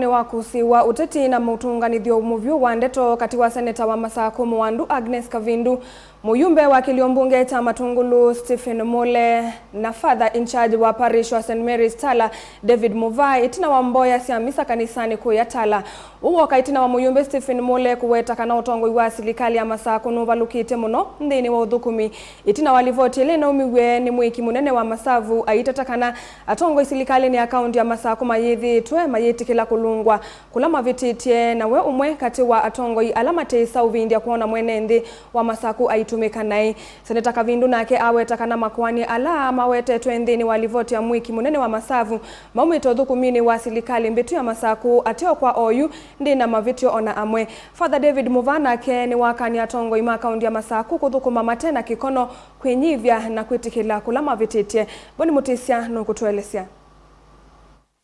Nikwakusiiwa Uteti na mutungithan'yo muvyu wa ndeto kati wa seneta wa Masaku Agnes Kavindu, Muyumbe wa kiliombunge cha Matungulu Stephen Mule na father in charge wa Parish wa St. Mary's Tala David Muvaa, Itina wa mboya sia misa kanisani kuya Tala. Wooka Itina wa Muyumbe Stephen Mule kuweta kana utongoi wa silikali ya Masaku nuvalukite muno ndini wa Uthukumi. Itina walivoti leno miwe ni mwiki munene wa masavu aitatakana atongoi silikali ni akaunti ya Masaku mayithi twe mayiti kila kulungwa kulama vititie na we umwe kati wa atongoi alama teisa uvindia kuona mwenendi wa Masaku aitumikanae. Seneta Kavindu nake aweta kana makwani ala mawete twendini walivoti ya mwiki munene wa masavu maumito Uthukumini wa silikali mbitu ya Masaku ateo kwa oyu ndina mavitio ona amwe. Father David Muvaa nake ni wakani atongoi makaundi ya Masaku kuthukuma matena kikono kwenyivya na kwitikila kulama vititie. Boni mutisia nukutuelesea.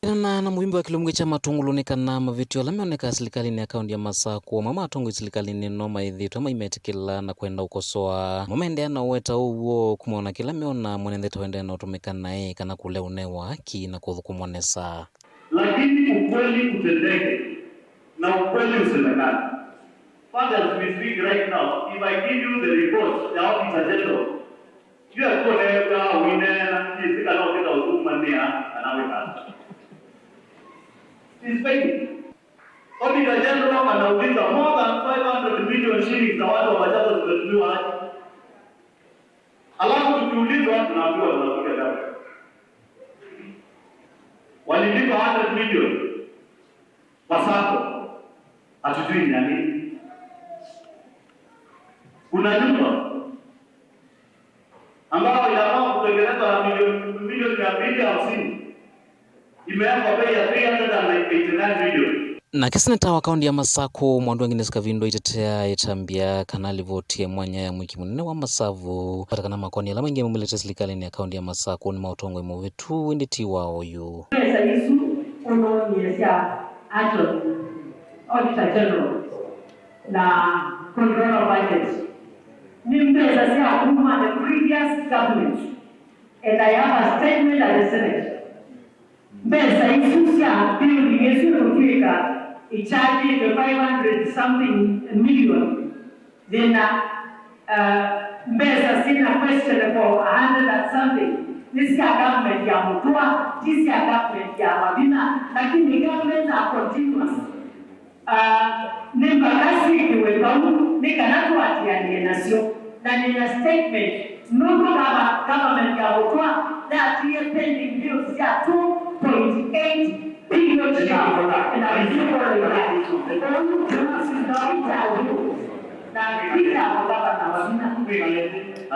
Na Muyumbe wa kiliombunge cha Matungulu kana mavitio lameoneka silikali ni akaunti ya Masaku mama atongo silikali ni noma ithito ama imetikila na kwenda ukosoa momende na uweta uwo kumona kila meona mwenende wende na utumika nae kana kule unewa haki na kuthukumonesa, lakini ukweli utendeke na ukweli usemekane. Father, as we speak right now, if I give you the report, the officer general, you are going to win and you cannot get out of money and I will He's paying. Auditor General anauliza more than 500 million shillings za watu wajaza zimetumiwa aje. Alafu tukiulizwa tunaambiwa tunapiga dawa. Walilipa 100 million. Masaku hatujui ni nini. Kuna nyumba ambayo inafaa kutengeneza milioni 250. Imeanza bei ya 389 million. Na seneta wa kaunti ya Masaku mwandu Agnes Kavindu itetea itambia kana livotie mwanya ya mwiki munene wa masavu patakana makoni ala maingi mumilete silikali ni akaunti ya Masaku ni mautongoi muvitu nditi wa oyu. Pesa hisu ono nilesia ato auditor general na controller of budget. Ni pesa sia kuma the previous government and I have a statement at the Senate. Pesa hisu sia building yesu nufika ichaji the 500 something million. Then pesa sina question for 100 and something. This is government ya Mutua, this is government ya Wavinya, lakini government are continuous. Nemba kasi kiwekamu, nikanatu atiani enasyo, na nina statement, nuko government ya Mutua, that here pending bills ya 2.8 billion shillings. And I will do all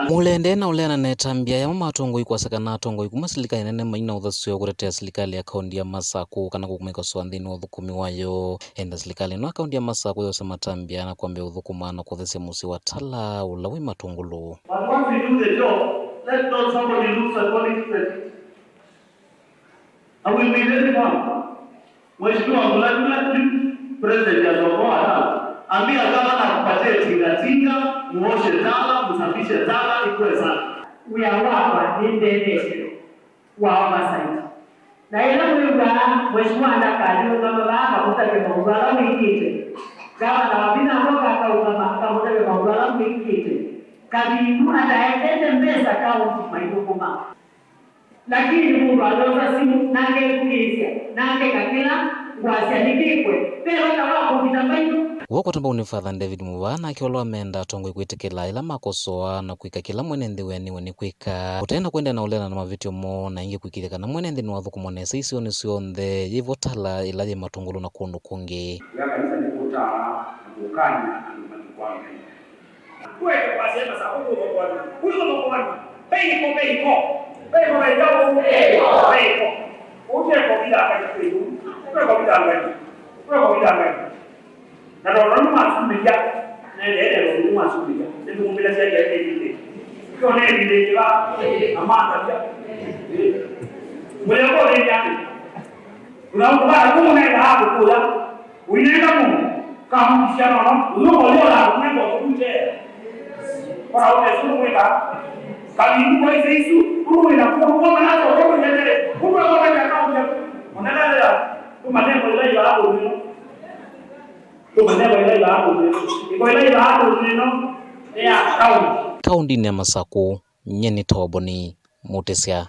Mulende na ulena netambia ya mama atongoi kwa sakana atongoi kuma silikali nene maina uthasio kutetea silikali ya akaunti ya Masaku kana kukumeka swandhini wa Uthukumi wayo enda silikali no akaunti ya Masaku yose matambia na kuambia Uthukuma na kuthese musi wa Tala ulawi Matungulu. But once we do the job, let not somebody lose a quality. I will be very firm. Mheshimiwa Mulatu, President ya Zokoa ambia gavana kupatie tinga muoshe Tala, musafishe Tala ikuwe sana. We are wapa ni ndeto wa oversight. Na ila mwiwa mheshimiwa ndakadio kama baba kutake maungala mwikite. Gavana wabina mboka kutake maungala mwikite. Kavindu ataendete mbesa kaunti Muyumbe. Lakini Mungu aloza simu nange kukizia nange kakila wasianikikwe pero kama kuvitambayo Woko tamba uni Father David Muvaa na kiolo amenda atongoi kuitikila ila makosoa na kuika kila mwenendi weni kuika utaenda kwenda na ulena na mavitio mo na ingi kuikithika na mwenendi ni wathukumonesa isi oni sionde yivo Tala ilaje Matungulu na kundu kungi ya kanisa nikuta na kukanya na Nikwakusiiwa kuweta kwa sema sa huko beiko uje kwa bila kaje kwa bila ngani na ndo masumija na ile ndo masumija ndio mbele yake ile kwa nini ile ba amana pia mwenye kwa ile yake unaomba kuna ile hapo kula uinaenda Mungu kama mshana unaolewa unaenda kuje kwa ule suluhika Kavindu kwa hizo uwe na kwa nazo wewe ndio uwe kwa akaunti unadada Kumaneko ile hapo nino. Kumaneko ile hapo nino. Iko ile hapo nino. Ya kaunti. Kaunti ya Masaku nyeni toboni mutesia.